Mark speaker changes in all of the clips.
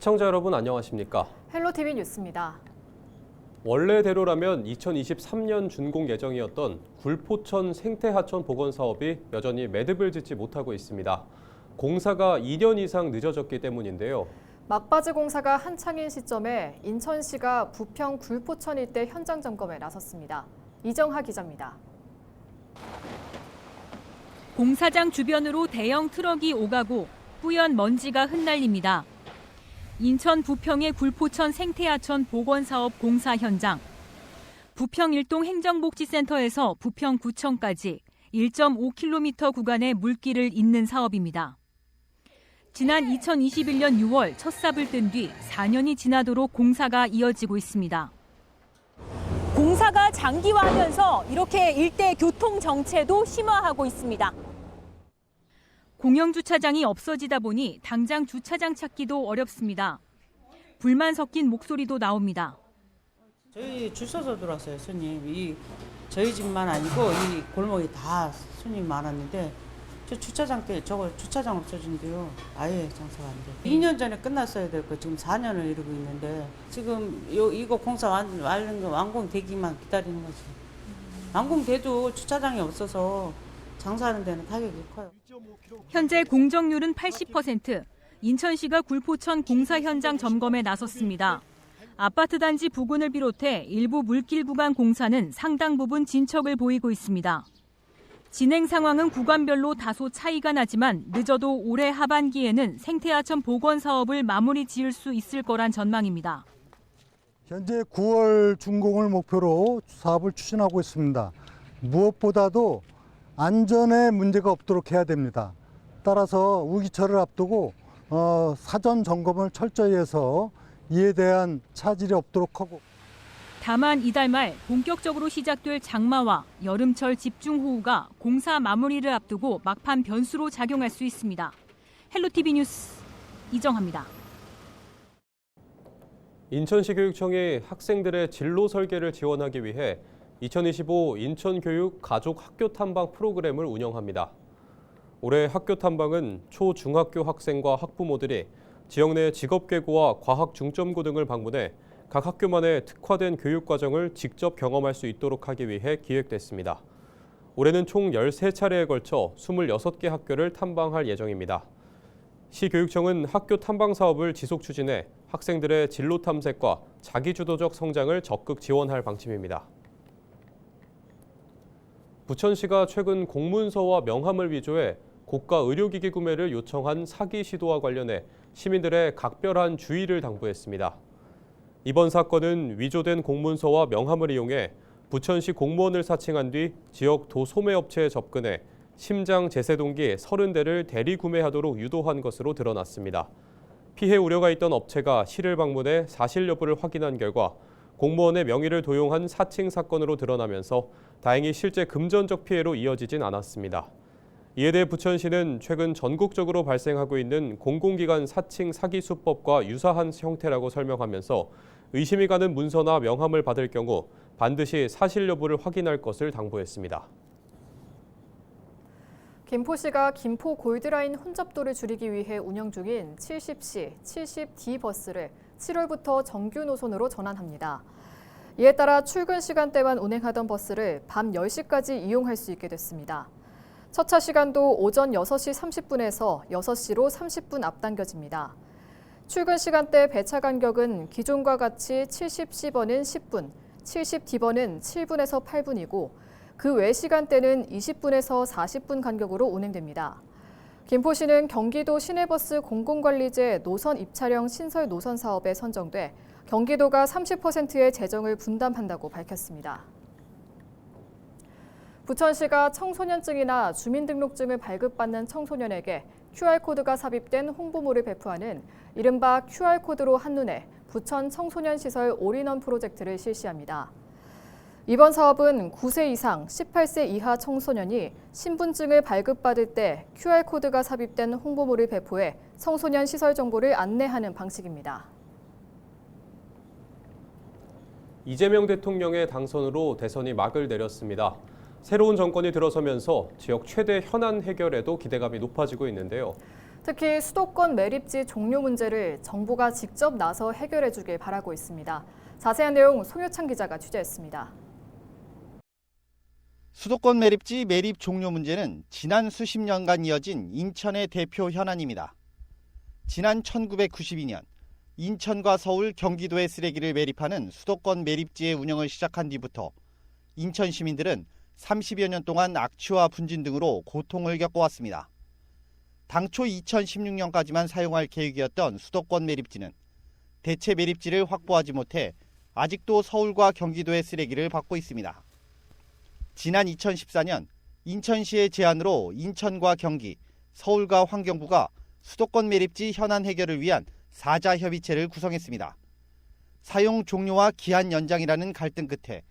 Speaker 1: 시청자 여러분 안녕하십니까?
Speaker 2: 헬로티비 뉴스입니다.
Speaker 1: 원래대로라면 2023년 준공 예정이었던 굴포천 생태하천 복원 사업이 여전히 매듭을 짓지 못하고 있습니다. 공사가 2년 이상 늦어졌기 때문인데요.
Speaker 2: 막바지 공사가 한창인 시점에 인천시가 부평 굴포천 일대 현장 점검에 나섰습니다. 이정하 기자입니다.
Speaker 3: 공사장 주변으로 대형 트럭이 오가고 뿌연 먼지가 흩날립니다. 인천 부평의 굴포천 생태하천 복원사업 공사 현장. 부평 일동 행정복지센터에서 부평구청까지 1.5km 구간의 물길을 잇는 사업입니다. 지난 2021년 6월 첫 삽을 뜬 뒤 4년이 지나도록 공사가 이어지고 있습니다. 공사가 장기화하면서 이렇게 일대 교통 정체도 심화하고 있습니다. 공영 주차장이 없어지다 보니 당장 주차장 찾기도 어렵습니다. 불만 섞인 목소리도 나옵니다.
Speaker 4: 저희 줄 서서 들어왔어요, 손님. 저희 집만 아니고 이 골목이 다 손님 많았는데 저 주차장 때 저거 주차장 없어진대요. 아예 장사가 안 돼. 2년 전에 끝났어야 될 거 지금 4년을 이루고 있는데 지금 이거 공사 완공되기만 기다리는 거지. 완공돼도 주차장이 없어서 장사하는 데는 타격이 커요.
Speaker 3: 현재 공정률은 80%. 인천시가 굴포천 공사 현장 점검에 나섰습니다. 아파트 단지 부근을 비롯해 일부 물길 구간 공사는 상당 부분 진척을 보이고 있습니다. 진행 상황은 구간별로 다소 차이가 나지만 늦어도 올해 하반기에는 생태하천 복원 사업을 마무리 지을 수 있을 거란 전망입니다.
Speaker 5: 현재 9월 준공을 목표로 사업을 추진하고 있습니다. 무엇보다도 안전에 문제가 없도록 해야 됩니다. 따라서 우기철을 앞두고 사전 점검을 철저히 해서 이에 대한 차질이 없도록 하고.
Speaker 3: 다만 이달 말 본격적으로 시작될 장마와 여름철 집중호우가 공사 마무리를 앞두고 막판 변수로 작용할 수 있습니다. 헬로티비 뉴스 이정하입니다.
Speaker 1: 인천시 교육청이 학생들의 진로 설계를 지원하기 위해 2025 인천교육 가족 학교 탐방 프로그램을 운영합니다. 올해 학교 탐방은 초, 중학교 학생과 학부모들이 지역 내 직업계고와 과학중점고 등을 방문해 각 학교만의 특화된 교육 과정을 직접 경험할 수 있도록 하기 위해 기획됐습니다. 올해는 총 13차례에 걸쳐 26개 학교를 탐방할 예정입니다. 시교육청은 학교 탐방 사업을 지속 추진해 학생들의 진로 탐색과 자기주도적 성장을 적극 지원할 방침입니다. 부천시가 최근 공문서와 명함을 위조해 고가 의료기기 구매를 요청한 사기 시도와 관련해 시민들의 각별한 주의를 당부했습니다. 이번 사건은 위조된 공문서와 명함을 이용해 부천시 공무원을 사칭한 뒤 지역 도소매업체에 접근해 심장 제세동기 30대를 대리 구매하도록 유도한 것으로 드러났습니다. 피해 우려가 있던 업체가 시를 방문해 사실 여부를 확인한 결과 공무원의 명의를 도용한 사칭 사건으로 드러나면서 다행히 실제 금전적 피해로 이어지진 않았습니다. 이에 대해 부천시는 최근 전국적으로 발생하고 있는 공공기관 사칭 사기 수법과 유사한 형태라고 설명하면서 의심이 가는 문서나 명함을 받을 경우 반드시 사실 여부를 확인할 것을 당부했습니다.
Speaker 2: 김포시가 김포 골드라인 혼잡도를 줄이기 위해 운영 중인 70C, 70D 버스를 7월부터 정규 노선으로 전환합니다. 이에 따라 출근 시간대만 운행하던 버스를 밤 10시까지 이용할 수 있게 됐습니다. 첫 차 시간도 오전 6시 30분에서 6시로 30분 앞당겨집니다. 출근 시간대 배차 간격은 기존과 같이 70C번은 10분, 70D번은 7분에서 8분이고 그 외 시간대는 20분에서 40분 간격으로 운행됩니다. 김포시는 경기도 시내버스 공공관리제 노선 입차량 신설 노선 사업에 선정돼 경기도가 30%의 재정을 분담한다고 밝혔습니다. 부천시가 청소년증이나 주민등록증을 발급받는 청소년에게 QR코드가 삽입된 홍보물을 배포하는 이른바 QR코드로 한눈에 부천 청소년시설 올인원 프로젝트를 실시합니다. 이번 사업은 9세 이상 18세 이하 청소년이 신분증을 발급받을 때 QR코드가 삽입된 홍보물을 배포해 청소년 시설 정보를 안내하는 방식입니다.
Speaker 1: 이재명 대통령의 당선으로 대선이 막을 내렸습니다. 새로운 정권이 들어서면서 지역 최대 현안 해결에도 기대감이 높아지고 있는데요.
Speaker 2: 특히 수도권 매립지 종료 문제를 정부가 직접 나서 해결해 주길 바라고 있습니다. 자세한 내용 송효창 기자가 취재했습니다.
Speaker 6: 수도권 매립지 매립 종료 문제는 지난 수십 년간 이어진 인천의 대표 현안입니다. 지난 1992년 인천과 서울, 경기도의 쓰레기를 매립하는 수도권 매립지의 운영을 시작한 뒤부터 인천 시민들은 30여 년 동안 악취와 분진 등으로 고통을 겪어왔습니다. 당초 2016년까지만 사용할 계획이었던 수도권 매립지는 대체 매립지를 확보하지 못해 아직도 서울과 경기도의 쓰레기를 받고 있습니다. 지난 2014년 인천시의 제안으로 인천과 경기, 서울과 환경부가 수도권 매립지 현안 해결을 위한 사자협의체를 구성했습니다. 사용 종료와 기한 연장이라는 갈등 끝에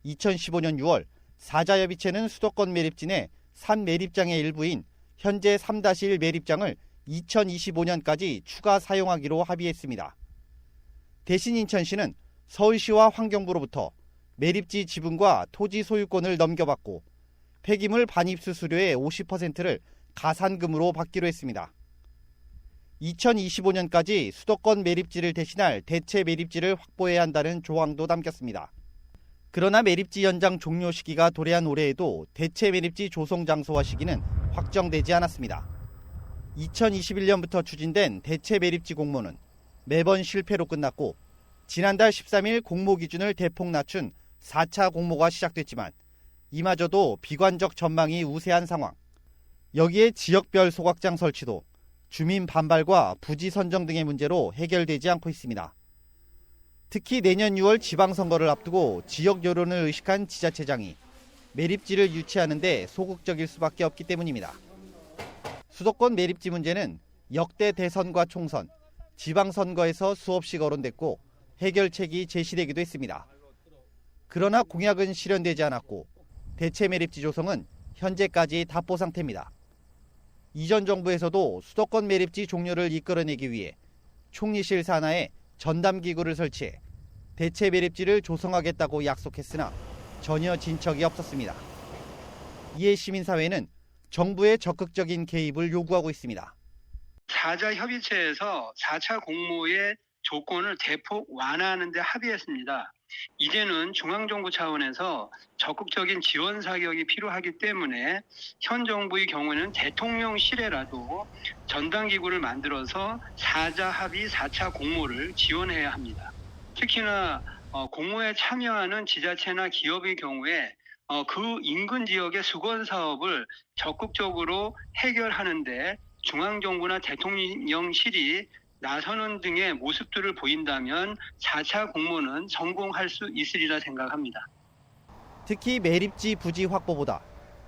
Speaker 6: 2015년 6월 사자협의체는 수도권 매립지 내 산매립장의 일부인 현재 3-1 매립장을 2025년까지 추가 사용하기로 합의했습니다. 대신 인천시는 서울시와 환경부로부터 매립지 지분과 토지 소유권을 넘겨받고 폐기물 반입 수수료의 50%를 가산금으로 받기로 했습니다. 2025년까지 수도권 매립지를 대신할 대체 매립지를 확보해야 한다는 조항도 담겼습니다. 그러나 매립지 연장 종료 시기가 도래한 올해에도 대체 매립지 조성 장소와 시기는 확정되지 않았습니다. 2021년부터 추진된 대체 매립지 공모는 매번 실패로 끝났고 지난달 13일 공모 기준을 대폭 낮춘 4차 공모가 시작됐지만 이마저도 비관적 전망이 우세한 상황. 여기에 지역별 소각장 설치도 주민 반발과 부지 선정 등의 문제로 해결되지 않고 있습니다. 특히 내년 6월 지방선거를 앞두고 지역 여론을 의식한 지자체장이 매립지를 유치하는 데 소극적일 수밖에 없기 때문입니다. 수도권 매립지 문제는 역대 대선과 총선, 지방선거에서 수없이 거론됐고 해결책이 제시되기도 했습니다. 그러나 공약은 실현되지 않았고 대체 매립지 조성은 현재까지 답보 상태입니다. 이전 정부에서도 수도권 매립지 종료를 이끌어내기 위해 총리실 산하에 전담기구를 설치해 대체 매립지를 조성하겠다고 약속했으나 전혀 진척이 없었습니다. 이에 시민사회는 정부의 적극적인 개입을 요구하고 있습니다.
Speaker 7: 사자협의체에서 4차 공모의 조건을 대폭 완화하는 데 합의했습니다. 이제는 중앙정부 차원에서 적극적인 지원 사격이 필요하기 때문에 현 정부의 경우에는 대통령실에라도 전담기구를 만들어서 사자 합의 4차 공모를 지원해야 합니다. 특히나 공모에 참여하는 지자체나 기업의 경우에 그 인근 지역의 수건 사업을 적극적으로 해결하는데 중앙정부나 대통령실이 나서는 등의 모습들을 보인다면 4차 공모는 성공할 수 있으리라 생각합니다.
Speaker 6: 특히 매립지 부지 확보보다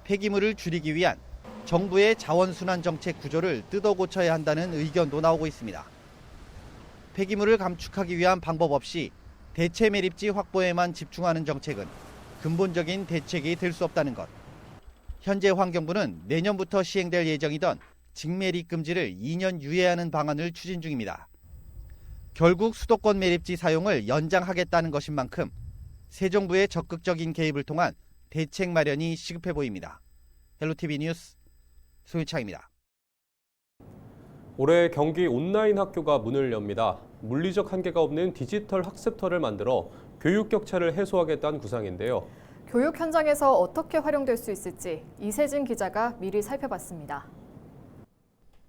Speaker 6: 폐기물을 줄이기 위한 정부의 자원순환 정책 구조를 뜯어 고쳐야 한다는 의견도 나오고 있습니다. 폐기물을 감축하기 위한 방법 없이 대체 매립지 확보에만 집중하는 정책은 근본적인 대책이 될 수 없다는 것. 현재 환경부는 내년부터 시행될 예정이던 직매립 금지를 2년 유예하는 방안을 추진 중입니다. 결국 수도권 매립지 사용을 연장하겠다는 것인 만큼 새 정부의 적극적인 개입을 통한 대책 마련이 시급해 보입니다. 헬로티비 뉴스 송유창입니다.
Speaker 1: 올해 경기 온라인 학교가 문을 엽니다. 물리적 한계가 없는 디지털 학습터를 만들어 교육 격차를 해소하겠다는 구상인데요.
Speaker 2: 교육 현장에서 어떻게 활용될 수 있을지 이세진 기자가 미리 살펴봤습니다.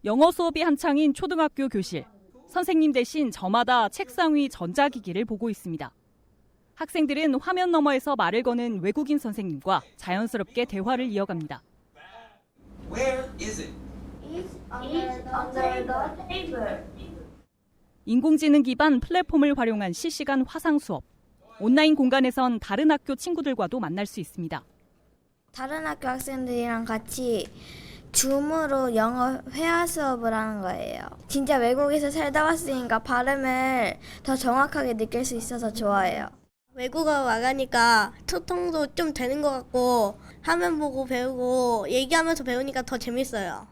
Speaker 3: 영어 수업이 한창인 초등학교 교실. 선생님 대신 저마다 책상 위 전자기기를 보고 있습니다. 학생들은 화면 너머에서 말을 거는 외국인 선생님과 자연스럽게 대화를 이어갑니다.
Speaker 8: Where is it?
Speaker 9: It's under the table.
Speaker 3: 인공지능 기반 플랫폼을 활용한 실시간 화상 수업. 온라인 공간에선 다른 학교 친구들과도 만날 수 있습니다.
Speaker 9: 다른 학교 학생들이랑 같이 줌으로 영어 회화 수업을 하는 거예요. 진짜 외국에서 살다 왔으니까 발음을 더 정확하게 느낄 수 있어서 좋아해요.
Speaker 10: 외국어 와가니까 소통도 좀 되는 것 같고 화면 보고 배우고 얘기하면서 배우니까 더 재밌어요.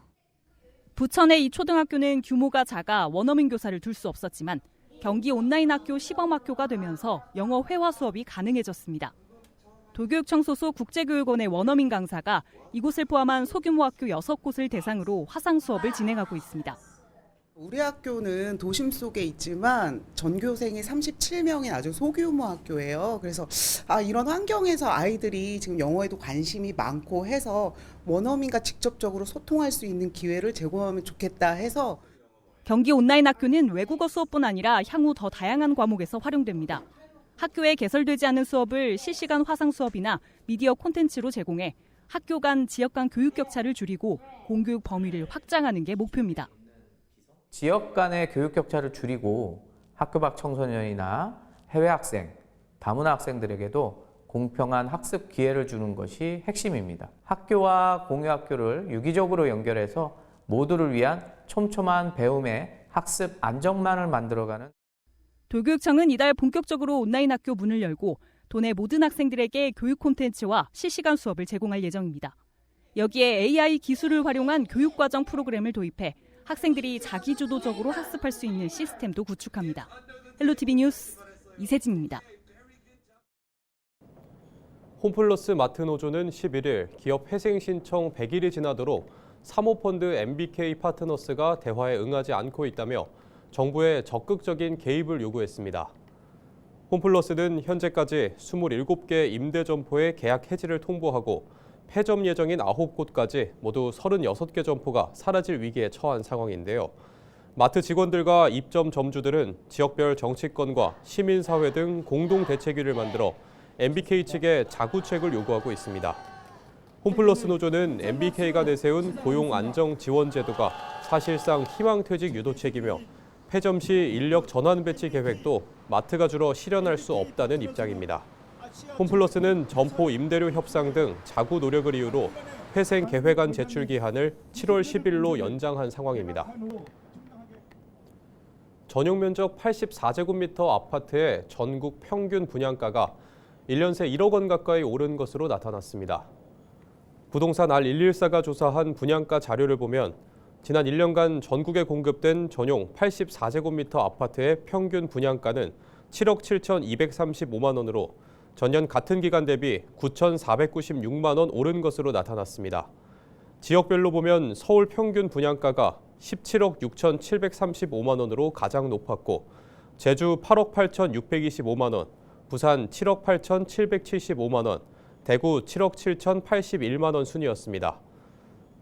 Speaker 3: 부천의 이 초등학교는 규모가 작아 원어민 교사를 둘 수 없었지만 경기 온라인 학교 시범학교가 되면서 영어 회화 수업이 가능해졌습니다. 도교육청 소속 국제교육원의 원어민 강사가 이곳을 포함한 소규모 학교 6곳을 대상으로 화상 수업을 진행하고 있습니다.
Speaker 11: 우리 학교는 도심 속에 있지만 전교생이 37명의 아주 소규모 학교예요. 그래서 이런 환경에서 아이들이 지금 영어에도 관심이 많고 해서 원어민과 직접적으로 소통할 수 있는 기회를 제공하면 좋겠다 해서
Speaker 3: 경기 온라인 학교는 외국어 수업뿐 아니라 향후 더 다양한 과목에서 활용됩니다. 학교에 개설되지 않은 수업을 실시간 화상 수업이나 미디어 콘텐츠로 제공해 학교 간, 지역 간 교육 격차를 줄이고 공교육 범위를 확장하는 게 목표입니다.
Speaker 12: 지역 간의 교육 격차를 줄이고 학교 밖 청소년이나 해외 학생, 다문화 학생들에게도 공평한 학습 기회를 주는 것이 핵심입니다. 학교와 공유학교를 유기적으로 연결해서 모두를 위한 촘촘한 배움의 학습 안정망을 만들어가는
Speaker 3: 도교육청은 이달 본격적으로 온라인 학교 문을 열고 도내 모든 학생들에게 교육 콘텐츠와 실시간 수업을 제공할 예정입니다. 여기에 AI 기술을 활용한 교육과정 프로그램을 도입해 학생들이 자기주도적으로 학습할 수 있는 시스템도 구축합니다. 헬로티비 뉴스 이세진입니다.
Speaker 1: 홈플러스 마트 노조는 11일 기업 회생 신청 100일이 지나도록 사모펀드 MBK 파트너스가 대화에 응하지 않고 있다며 정부의 적극적인 개입을 요구했습니다. 홈플러스는 현재까지 27개 임대점포의 계약 해지를 통보하고 폐점 예정인 9곳까지 모두 36개 점포가 사라질 위기에 처한 상황인데요. 마트 직원들과 입점 점주들은 지역별 정치권과 시민사회 등 공동 대책위를 만들어 MBK 측에 자구책을 요구하고 있습니다. 홈플러스 노조는 MBK가 내세운 고용 안정 지원 제도가 사실상 희망퇴직 유도책이며 폐점 시 인력 전환 배치 계획도 마트가 주로 실현할 수 없다는 입장입니다. 홈플러스는 점포 임대료 협상 등 자구 노력을 이유로 회생 계획안 제출 기한을 7월 10일로 연장한 상황입니다. 전용 면적 84제곱미터 아파트의 전국 평균 분양가가 1년 새 1억 원 가까이 오른 것으로 나타났습니다. 부동산 R114가 조사한 분양가 자료를 보면 지난 1년간 전국에 공급된 전용 84제곱미터 아파트의 평균 분양가는 7억 7,235만 원으로 전년 같은 기간 대비 9,496만 원 오른 것으로 나타났습니다. 지역별로 보면 서울 평균 분양가가 17억 6,735만 원으로 가장 높았고 제주 8억 8,625만 원, 부산 7억 8,775만 원, 대구 7억 7,081만 원 순이었습니다.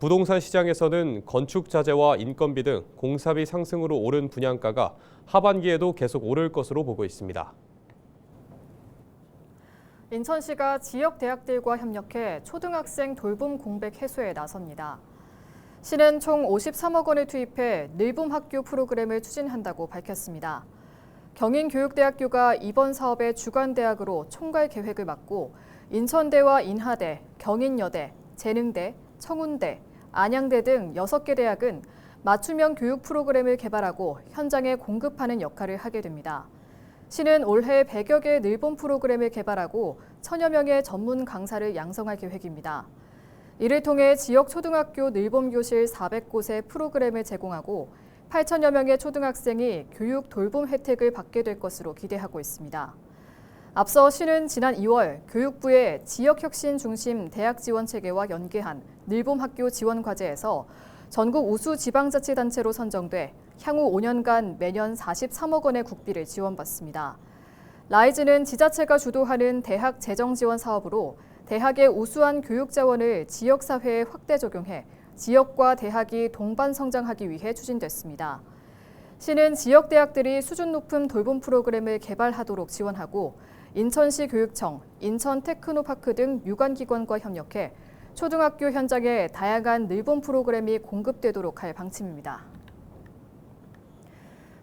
Speaker 1: 부동산 시장에서는 건축 자재와 인건비 등 공사비 상승으로 오른 분양가가 하반기에도 계속 오를 것으로 보고 있습니다.
Speaker 2: 인천시가 지역 대학들과 협력해 초등학생 돌봄 공백 해소에 나섭니다. 시는 총 53억 원을 투입해 늘봄 학교 프로그램을 추진한다고 밝혔습니다. 경인교육대학교가 이번 사업의 주관대학으로 총괄 계획을 맡고 인천대와 인하대, 경인여대, 재능대, 청운대, 안양대 등 6개 대학은 맞춤형 교육 프로그램을 개발하고 현장에 공급하는 역할을 하게 됩니다. 시는 올해 100여 개의 늘봄 프로그램을 개발하고 1000여 명의 전문 강사를 양성할 계획입니다. 이를 통해 지역 초등학교 늘봄 교실 400곳에 프로그램을 제공하고 8천여 명의 초등학생이 교육 돌봄 혜택을 받게 될 것으로 기대하고 있습니다. 앞서 시는 지난 2월 교육부의 지역혁신 중심 대학 지원 체계와 연계한 늘봄 학교 지원 과제에서 전국 우수 지방자치단체로 선정돼 향후 5년간 매년 43억 원의 국비를 지원받습니다. 라이즈는 지자체가 주도하는 대학 재정 지원 사업으로 대학의 우수한 교육 자원을 지역사회에 확대 적용해 지역과 대학이 동반 성장하기 위해 추진됐습니다. 시는 지역 대학들이 수준 높은 돌봄 프로그램을 개발하도록 지원하고 인천시 교육청, 인천 테크노파크 등 유관기관과 협력해 초등학교 현장에 다양한 늘봄 프로그램이 공급되도록 할 방침입니다.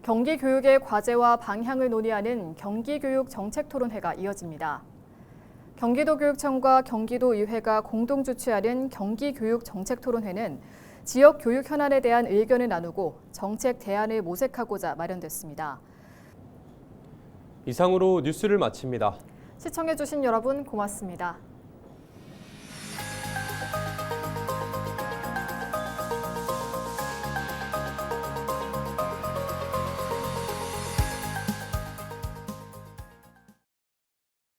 Speaker 2: 경기교육의 과제와 방향을 논의하는 경기교육 정책토론회가 이어집니다. 경기도교육청과 경기도의회가 공동 주최하는 경기교육 정책토론회는 지역 교육 현안에 대한 의견을 나누고 정책 대안을 모색하고자 마련됐습니다.
Speaker 1: 이상으로 뉴스를 마칩니다.
Speaker 2: 시청해주신 여러분 고맙습니다.